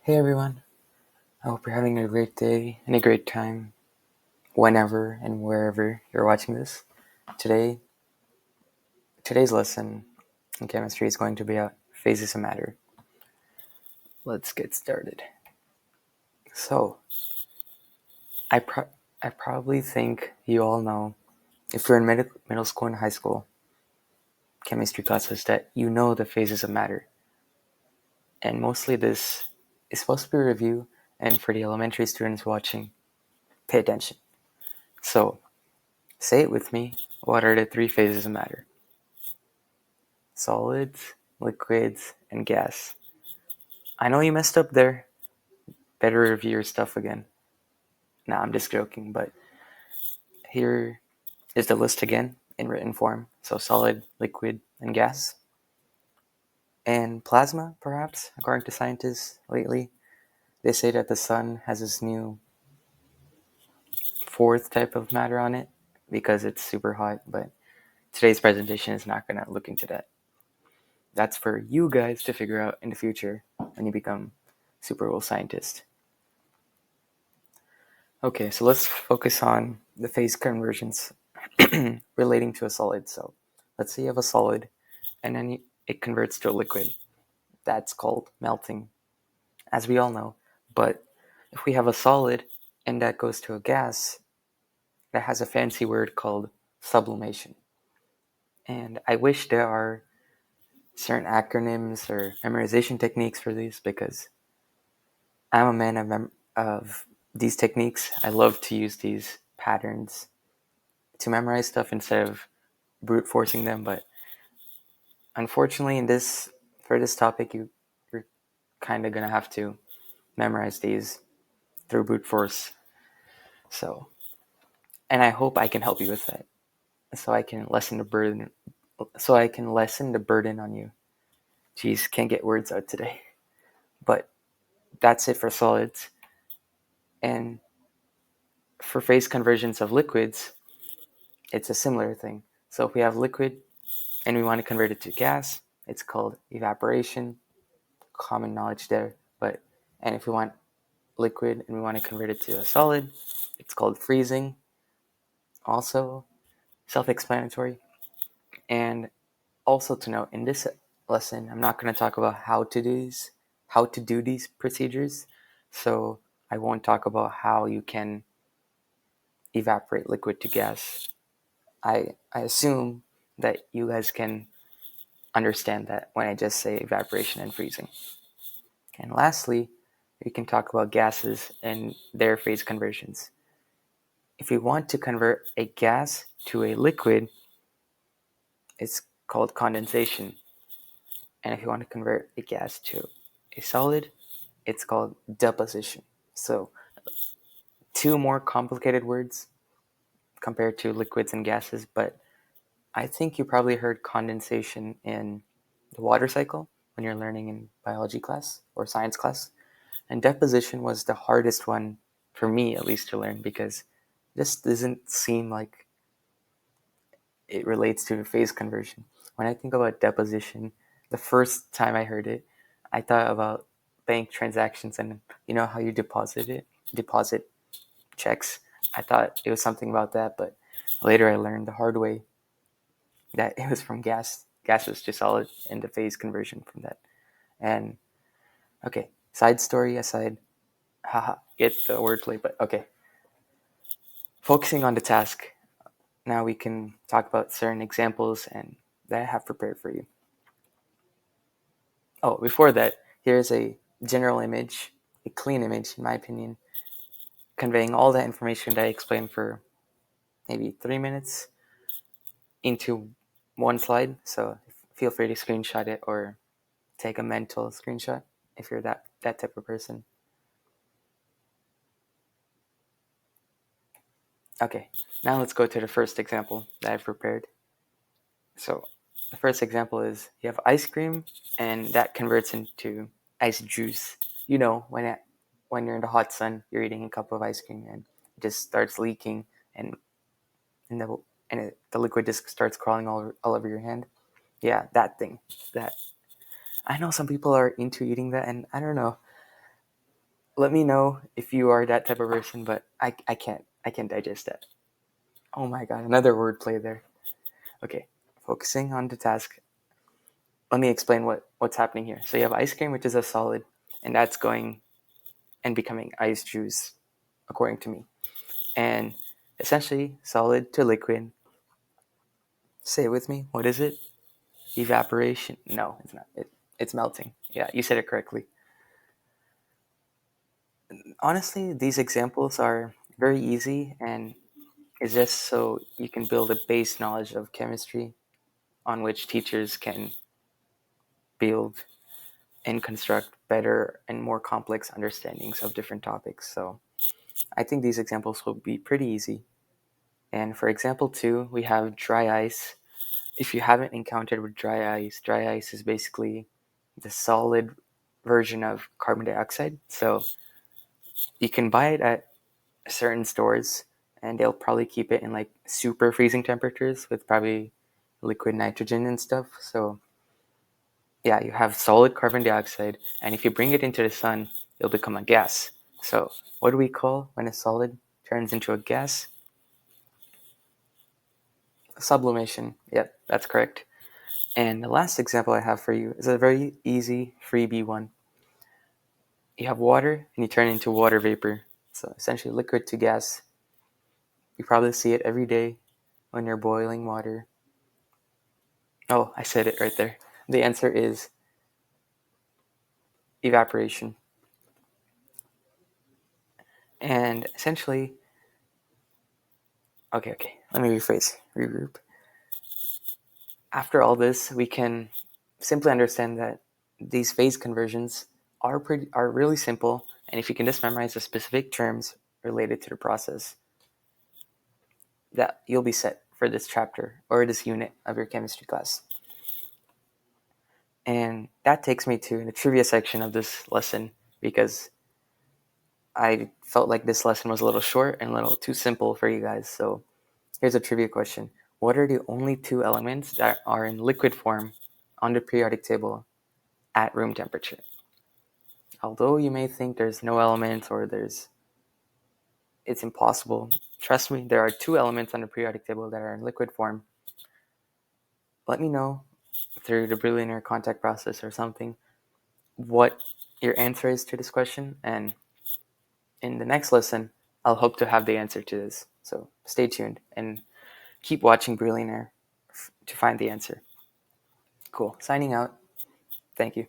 Hey everyone, I hope you're having a great day and a great time whenever and wherever you're watching this. Today, today's lesson in chemistry is going to be about phases of matter. Let's get started. So, I probably think you all know, if you're in middle school and high school chemistry classes, that you know the phases of matter. And mostly this is supposed to be a review, and for the elementary students watching, pay attention. So, say it with me. What are the three phases of matter? Solids, liquids, and gas. I know you messed up there. Better review your stuff again. Nah, I'm just joking, but here is the list again in written form. So solid, liquid, and gas. And plasma, perhaps, according to scientists lately. They say that the sun has this new fourth type of matter on it because it's super hot, but today's presentation is not going to look into that. That's for you guys to figure out in the future when you become super cool scientists. Okay, so let's focus on the phase conversions relating to a solid. So let's say you have a solid and then it converts to a liquid. That's called melting, as we all know. But if we have a solid and that goes to a gas, that has a fancy word called sublimation. And I wish there are certain acronyms or memorization techniques for these because I'm a man of these techniques. I love to use these patterns to memorize stuff instead of brute forcing them. But unfortunately, for this topic, you're kind of gonna have to memorize these through brute force. So, and I hope I can help you with that, so I can lessen the burden. So I can lessen the burden on you. Jeez, can't get words out today. But that's it for solids. And for phase conversions of liquids, it's a similar thing. So if we have liquid and we want to convert it to gas, it's called evaporation. Common knowledge there. And if we want liquid and we want to convert it to a solid, it's called freezing. Also self-explanatory. And also to note, in this lesson, I'm not going to talk about how to do these procedures. So I won't talk about how you can evaporate liquid to gas. I assume that you guys can understand that when I just say evaporation and freezing. And lastly, we can talk about gases and their phase conversions. If we want to convert a gas to a liquid, it's called condensation. And if you want to convert a gas to a solid, it's called deposition. So, two more complicated words compared to liquids and gases, but I think you probably heard condensation in the water cycle when you're learning in biology class or science class. And deposition was the hardest one for me, at least, to learn because this doesn't seem like it relates to phase conversion. When I think about deposition, the first time I heard it, I thought about bank transactions and you know how you deposit checks. I thought it was something about that, but later I learned the hard way that it was from gases to solid and the phase conversion from that. And okay, side story aside, haha, get the wordplay, but okay. Focusing on the task, now we can talk about certain examples and that I have prepared for you. Oh, before that, here's a general image, a clean image, in my opinion, conveying all that information that I explained for maybe 3 minutes into one slide. So feel free to screenshot it or take a mental screenshot if you're that type of person. Okay, now let's go to the first example that I've prepared. So the first example is you have ice cream and that converts into ice juice. You know, when you're in the hot sun, you're eating a cup of ice cream and it just starts leaking and the liquid just starts crawling all over your hand. Yeah, that thing. That I know some people are into eating that, and I don't know. Let me know if you are that type of person, but I can't digest that. Oh my god, another wordplay there. Okay, focusing on the task. Let me explain what's happening here. So you have ice cream, which is a solid, and that's going and becoming ice juice, according to me. And essentially, solid to liquid. Say it with me. What is it? Evaporation. No, it's not. It's melting. Yeah, you said it correctly. Honestly, these examples are very easy, and it's just so you can build a base knowledge of chemistry on which teachers can build and construct better and more complex understandings of different topics. So I think these examples will be pretty easy. And for example two, we have dry ice. If you haven't encountered with dry ice is basically the solid version of carbon dioxide. So you can buy it at certain stores and they'll probably keep it in like super freezing temperatures with probably liquid nitrogen and stuff. So yeah, you have solid carbon dioxide, and if you bring it into the sun, it'll become a gas. So what do we call when a solid turns into a gas? Sublimation. Yep, that's correct. And the last example I have for you is a very easy freebie one. You have water and you turn it into water vapor. So essentially liquid to gas. You probably see it every day when you're boiling water. Oh, I said it right there. The answer is evaporation. And essentially, okay, let me rephrase, regroup. After all this, we can simply understand that these phase conversions are really simple, and if you can just memorize the specific terms related to the process, that you'll be set for this chapter or this unit of your chemistry class. And that takes me to the trivia section of this lesson, because I felt like this lesson was a little short and a little too simple for you guys. So here's a trivia question. What are the only two elements that are in liquid form on the periodic table at room temperature? Although you may think there's no elements or it's impossible, trust me, there are two elements on the periodic table that are in liquid form. Let me know through the Brillianaire contact process or something what your answer is to this question, and in the next lesson, I'll hope to have the answer to this. So stay tuned and keep watching Brillianaire to find the answer. Cool. Signing out. Thank you.